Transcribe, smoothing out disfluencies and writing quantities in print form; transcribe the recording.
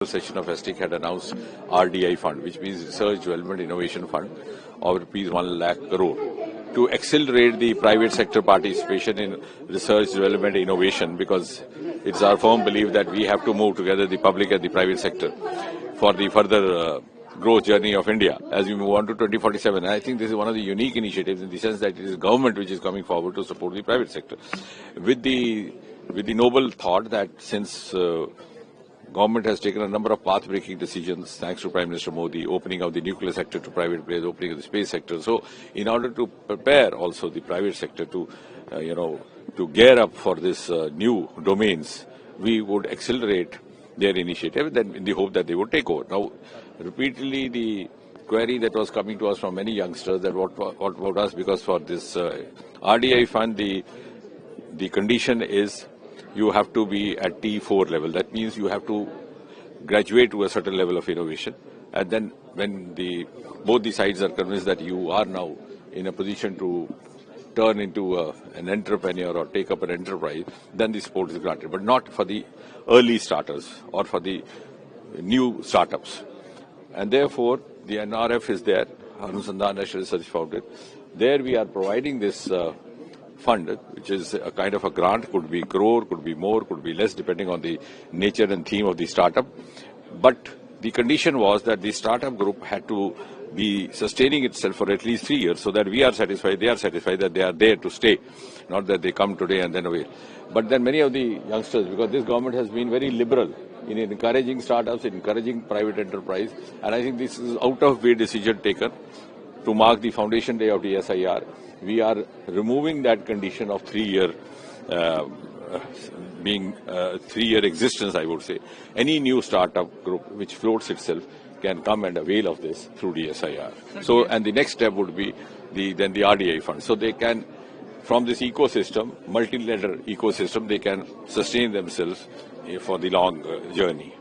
Session of STIC had announced RDI fund, which means Research Development Innovation Fund, of rupees 1 lakh crore, to accelerate the private sector participation in research, development, innovation, because it's our firm belief that we have to move together, the public and the private sector, for the further growth journey of India as we move on to 2047. And I think this is one of the unique initiatives in the sense that it is government which is coming forward to support the private sector, with the noble thought that since government has taken a number of path-breaking decisions, thanks to Prime Minister Modi, opening of the nuclear sector to private players, opening of the space sector. So, in order to prepare also the private sector to, to gear up for this new domains, we would accelerate their initiative, then in the hope that they would take over. Now, repeatedly the query that was coming to us from many youngsters that what about us, because for this RDI fund, the condition is you have to be at T4 level. That means you have to graduate to a certain level of innovation. And then when both the sides are convinced that you are now in a position to turn into an entrepreneur or take up an enterprise, then the support is granted. But not for the early starters or for the new startups. And therefore, the NRF is there, Anusandhan National Research Foundation. There we are providing this fund, which is a kind of a grant, could be crore, could be more, could be less, depending on the nature and theme of the startup. But the condition was that the startup group had to be sustaining itself for at least 3 years, so that we are satisfied, they are satisfied that they are there to stay, not that they come today and then away. But then many of the youngsters, because this government has been very liberal in encouraging startups, encouraging private enterprise, and I think this is out of way decision taken to mark the foundation day of the SIR. We are removing that condition of 3-year being 3-year existence, I would say. Any new startup group which floats itself can come and avail of this through the SIR. So, and the next step would be then the RDI fund. So they can, from this ecosystem, multi-layer ecosystem, they can sustain themselves for the long journey.